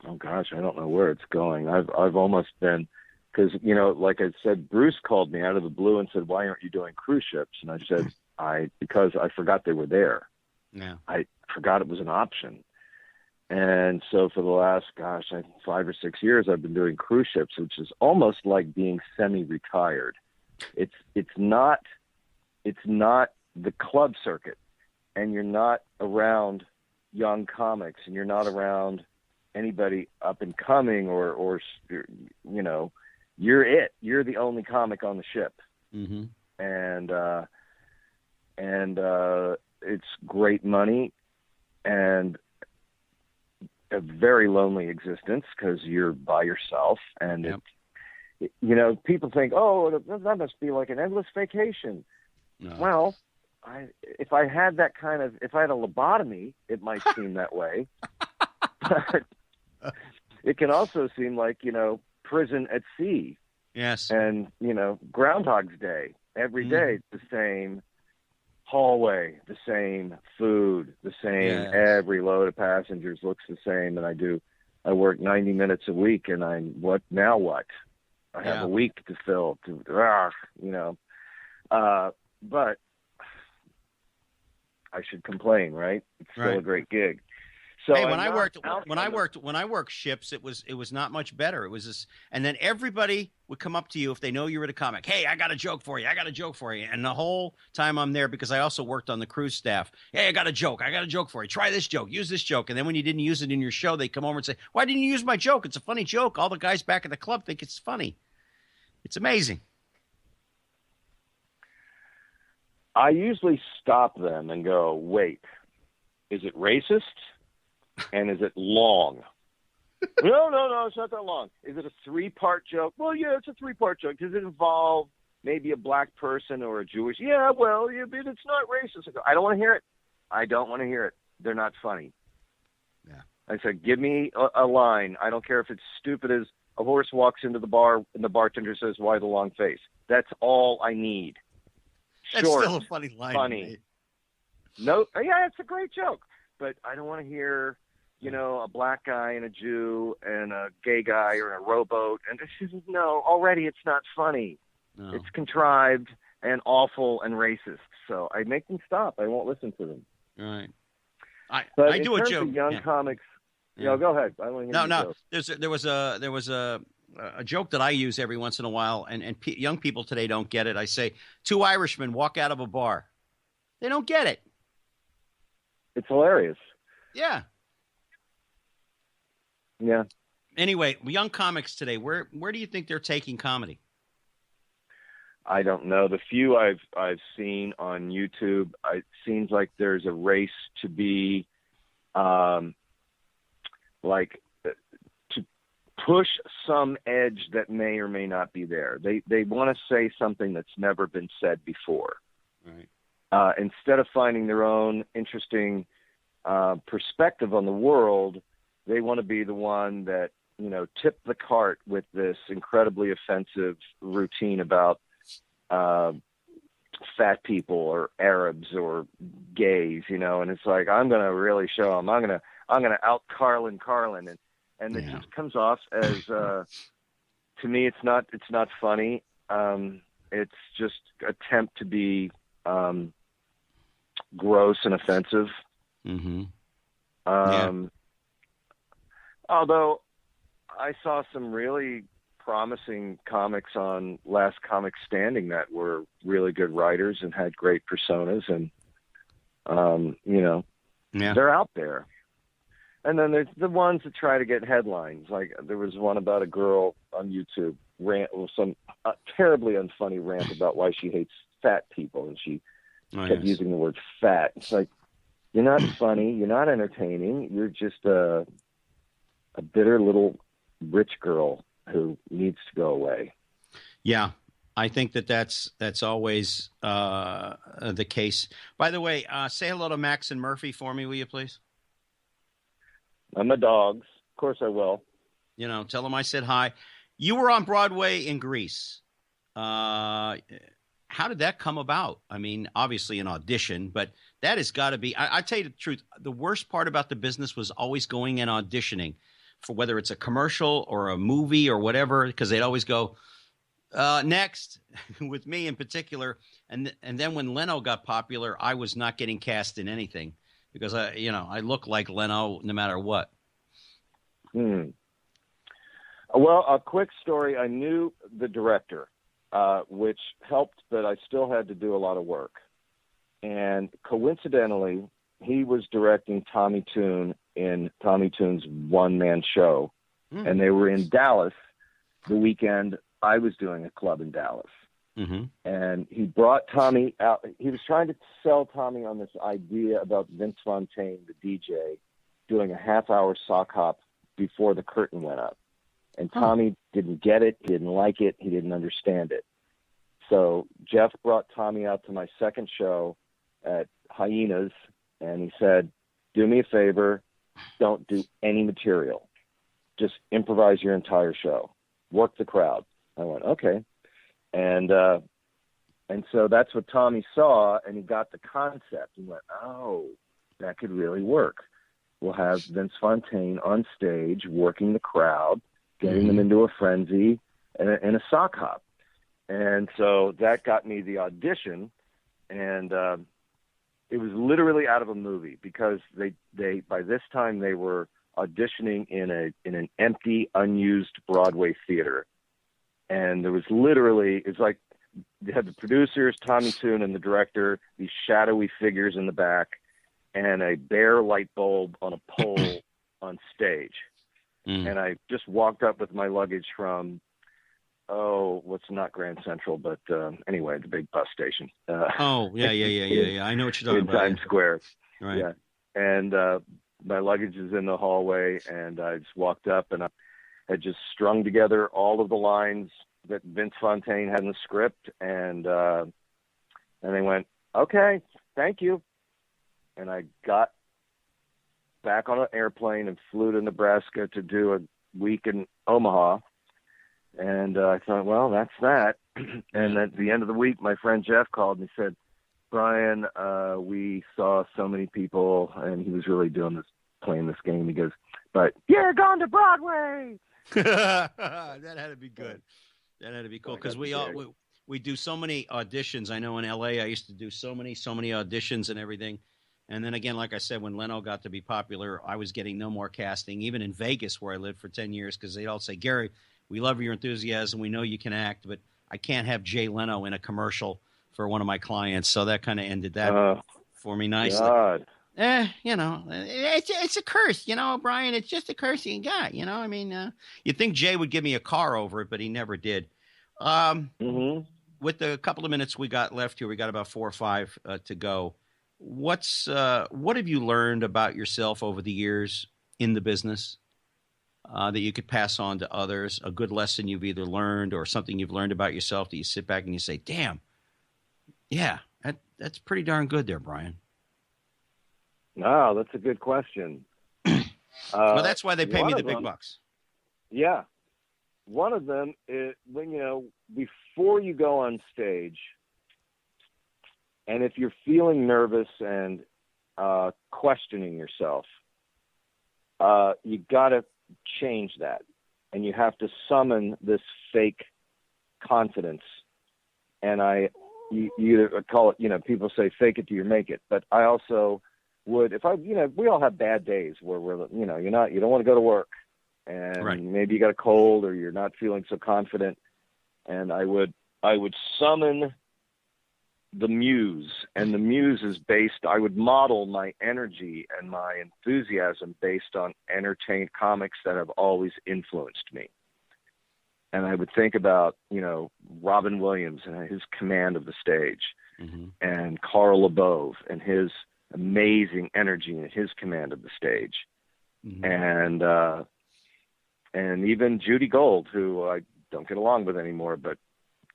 Oh gosh, I don't know where it's going. I've almost been, because like I said, Bruce called me out of the blue and said, "Why aren't you doing cruise ships?" And I said, because I forgot they were there. Yeah, I forgot it was an option. And so for the last 5 or 6 years, I've been doing cruise ships, which is almost like being semi-retired. It's not the club circuit, and you're not around young comics, and you're not around anybody up and coming, or you're it. You're the only comic on the ship, mm-hmm. and it's great money and a very lonely existence because you're by yourself, and yep. People think, oh, that must be like an endless vacation. No. Well, if I had a lobotomy, it might seem that way. But it can also seem like, prison at sea. Yes. And, Groundhog's Day. Every day it's the same hallway, the same food, the same, yes. Every load of passengers looks the same. And I work 90 minutes a week, and what? I have a week to fill, but I should complain, right? It's still a great gig. So hey, when I worked ships, it was not much better. It was this, and then everybody would come up to you if they know you were the comic. Hey, I got a joke for you. And the whole time I'm there, because I also worked on the cruise staff. Hey, I got a joke for you. Try this joke. Use this joke. And then when you didn't use it in your show, they come over and say, "Why didn't you use my joke? It's a funny joke." All the guys back at the club think it's funny. It's amazing. I usually stop them and go, "Wait, is it racist? And is it long?" No, it's not that long. Is it a 3-part joke? Well, yeah, it's a 3-part joke. Does it involve maybe a black person or a Jewish? Yeah, well, but it's not racist. I go, I don't want to hear it. I don't want to hear it. They're not funny. Yeah. I said, give me a line. I don't care if it's stupid as a horse walks into the bar and the bartender says, "Why the long face?" That's all I need. That's short, still a funny line. Funny. No, yeah, it's a great joke. But I don't want to hear, a black guy and a Jew and a gay guy or a rowboat. And she says, no, already it's not funny. No. It's contrived and awful and racist. So I make them stop. I won't listen to them. Right. But I do a joke. Of young comics. Yeah. Go ahead. I don't hear no. There was a joke that I use every once in a while, and young people today don't get it. I say, 2 Irishmen walk out of a bar. They don't get it. It's hilarious. Yeah. Yeah. Anyway, young comics today, where do you think they're taking comedy? I don't know. The few I've seen on YouTube, it seems like there's a race to be, to push some edge that may or may not be there. They want to say something that's never been said before. Right. Instead of finding their own interesting perspective on the world, they want to be the one that, tip the cart with this incredibly offensive routine about fat people or Arabs or gays, and it's like, I'm going to really show them. I'm going to out Carlin, and it just comes off as, to me, it's not funny. It's just attempt to be gross and offensive. Mm-hmm. Although I saw some really promising comics on Last Comic Standing that were really good writers and had great personas, and they're out there. And then there's the ones that try to get headlines. Like there was one about a girl on YouTube some terribly unfunny rant about why she hates fat people, and she kept using the word fat. It's like, you're not funny, you're not entertaining, you're just a bitter little rich girl who needs to go away. Yeah, I think that's always the case. By the way, say hello to Max and Murphy for me, will you please? I'm my dogs. Of course I will. Tell them I said hi. You were on Broadway in Greece. How did that come about? I mean, obviously an audition, but that has got to be, I tell you the truth, the worst part about the business was always going and auditioning for whether it's a commercial or a movie or whatever, because they'd always go, next, with me in particular. And then when Leno got popular, I was not getting cast in anything because I look like Leno no matter what. Well, a quick story. I knew the director, which helped, but I still had to do a lot of work. And coincidentally, he was directing Tommy Tune in Tommy Tune's one-man show. And they were in Dallas the weekend I was doing a club in Dallas. Mm-hmm. And he brought Tommy out. He was trying to sell Tommy on this idea about Vince Fontaine, the DJ, doing a half-hour sock hop before the curtain went up. And Tommy didn't get it. He didn't like it. He didn't understand it. So Jeff brought Tommy out to my second show at Hyenas, and he said, do me a favor, don't do any material. Just improvise your entire show. Work the crowd. I went, okay. And so that's what Tommy saw, and he got the concept. He went, oh, that could really work. We'll have Vince Fontaine on stage working the crowd, getting them into a frenzy and a sock hop. And so that got me the audition, and it was literally out of a movie because they by this time they were auditioning in an empty, unused Broadway theater. And there was literally, it's like they had the producers, Tommy Tune, and the director, these shadowy figures in the back, and a bare light bulb on a pole on stage. And I just walked up with my luggage from, what's not Grand Central, but anyway, the big bus station. Yeah. I know what you're talking in about. Times Square. Right. Yeah. And my luggage is in the hallway, and I just walked up, and I had just strung together all of the lines that Vince Fontaine had in the script, and they went, okay, thank you. And I got back on an airplane and flew to Nebraska to do a week in Omaha. And I thought, well, that's that. And at the end of the week, my friend Jeff called and he said, Brian, we saw so many people, and he was really playing this game. He goes, but you're going to Broadway. That had to be good. That had to be cool because we do so many auditions. I know in L.A. I used to do so many auditions and everything. And then again, like I said, when Leno got to be popular, I was getting no more casting, even in Vegas where I lived for 10 years, because they'd all say, Gary, we love your enthusiasm. We know you can act, but I can't have Jay Leno in a commercial for one of my clients. So that kind of ended that for me nicely. God. It's a curse, Brian. It's just a cursing guy, I mean, you'd think Jay would give me a car over it, but he never did. With the couple of minutes we got left here, we got about 4 or 5 to go. What have you learned about yourself over the years in the business? that you could pass on to others, a good lesson you've either learned or something you've learned about yourself that you sit back and you say, damn, yeah, that's pretty darn good there, Brian? No, that's a good question. Well, that's why they pay me the big bucks. Yeah. One of them is before you go on stage, and if you're feeling nervous and questioning yourself, you got to change that. And you have to summon this fake confidence. And you call it, people say fake it till you make it. But I also would, we all have bad days where you don't want to go to work. And right. Maybe you got a cold or you're not feeling so confident. And I would summon the muse, and the muse is I would model my energy and my enthusiasm based on entertained comics that have always influenced me. And I would think about, Robin Williams and his command of the stage, mm-hmm. and Carl LeBove and his amazing energy and his command of the stage. Mm-hmm. And even Judy Gold, who I don't get along with anymore, but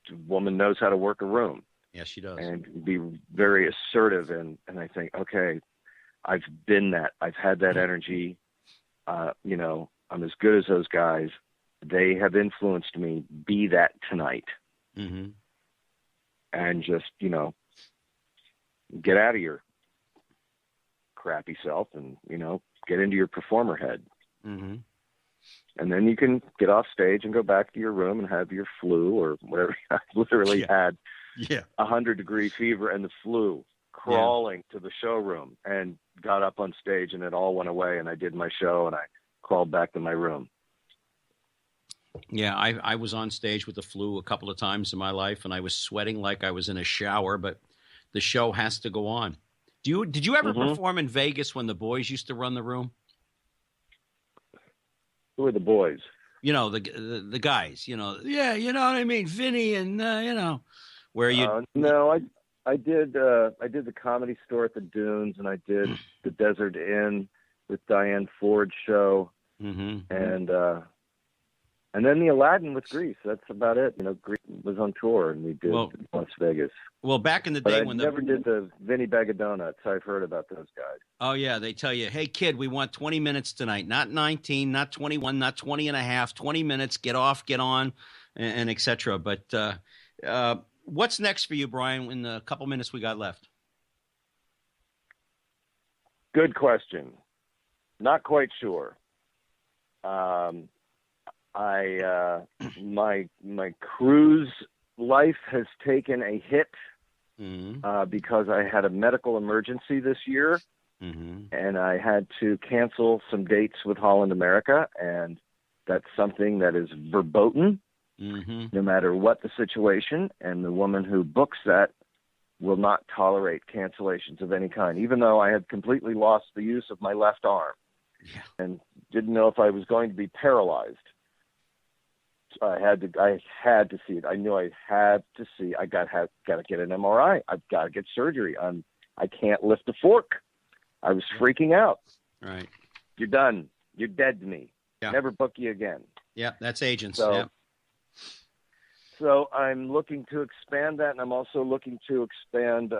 the woman knows how to work a room. Yes, she does. And be very assertive. And I think, okay, I've been that. I've had that energy. I'm as good as those guys. They have influenced me. Be that tonight. Mm-hmm. And just, get out of your crappy self and, get into your performer head. Mm-hmm. And then you can get off stage and go back to your room and have your flu or whatever. I literally had 100-degree fever and the flu, crawling to the showroom, and got up on stage, and it all went away, and I did my show, and I crawled back to my room. Yeah, I was on stage with the flu a couple of times in my life, and I was sweating like I was in a shower, but the show has to go on. Did you ever mm-hmm. perform in Vegas when the boys used to run the room? Who are the boys? The guys, yeah, you know what I mean? Vinny and, where you. No, I did the Comedy Store at the Dunes, and I did the Desert Inn with Diane Ford's show. Mm-hmm. And then the Aladdin with Grease. That's about it. Grease was on tour, and we did Las Vegas. Well, back in the day when never did the Vinny Bag of Donuts. I've heard about those guys. Oh, yeah. They tell you, hey, kid, we want 20 minutes tonight. Not 19, not 21, not 20 and a half. 20 minutes, get off, get on, and et cetera. But what's next for you, Brian, in the couple minutes we got left? Good question. Not quite sure. My cruise life has taken a hit because I had a medical emergency this year, and I had to cancel some dates with Holland America, and that's something that is verboten, no matter what the situation, and the woman who books that will not tolerate cancellations of any kind, even though I had completely lost the use of my left arm and didn't know if I was going to be paralyzed. I had to see it. I knew I had to see. I got to get an MRI. I've got to get surgery. I can't lift a fork. I was freaking out. Right. You're done. You're dead to me. Yeah. Never book you again. Yeah, that's agents. So I'm looking to expand that, and I'm also looking to expand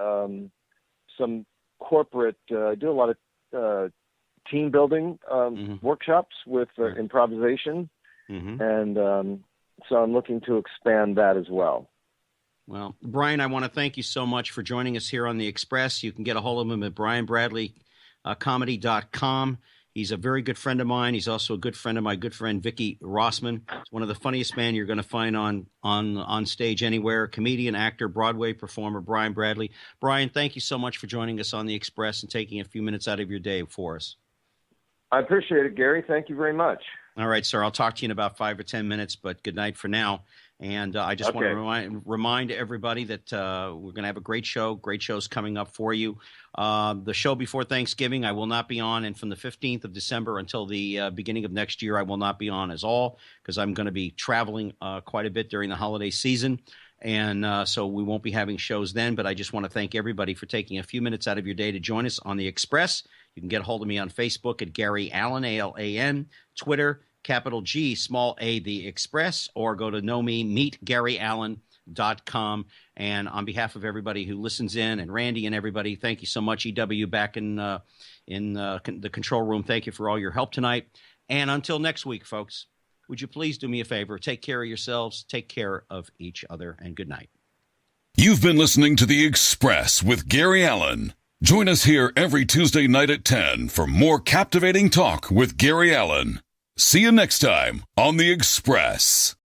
some corporate. I do a lot of team building workshops with improvisation. And so I'm looking to expand that as well. Well, Brian, I want to thank you so much for joining us here on The Express. You can get a hold of him at brianbradleycomedy.com. He's a very good friend of mine. He's also a good friend of my good friend, Vicky Rossman. He's one of the funniest men you're going to find on stage anywhere. Comedian, actor, Broadway performer, Brian Bradley. Brian, thank you so much for joining us on The Express and taking a few minutes out of your day for us. I appreciate it, Gary. Thank you very much. All right, sir. I'll talk to you in about 5 or 10 minutes, but good night for now. And I just want to remind everybody that we're going to have a great show. Great shows coming up for you. The show before Thanksgiving, I will not be on. And from the 15th of December until the beginning of next year, I will not be on as all because I'm going to be traveling quite a bit during the holiday season. And so we won't be having shows then. But I just want to thank everybody for taking a few minutes out of your day to join us on The Express. You can get a hold of me on Facebook at Gary Allen, A-L-A-N, Twitter, capital G, small a, The Express, or go to know me, meetgaryallen.com. And on behalf of everybody who listens in, and Randy and everybody, thank you so much. EW back in the control room, thank you for all your help tonight. And until next week, folks, would you please do me a favor? Take care of yourselves, take care of each other, and good night. You've been listening to The Express with Gary Allen. Join us here every Tuesday night at 10 for more captivating talk with Gary Allen. See you next time on The Express.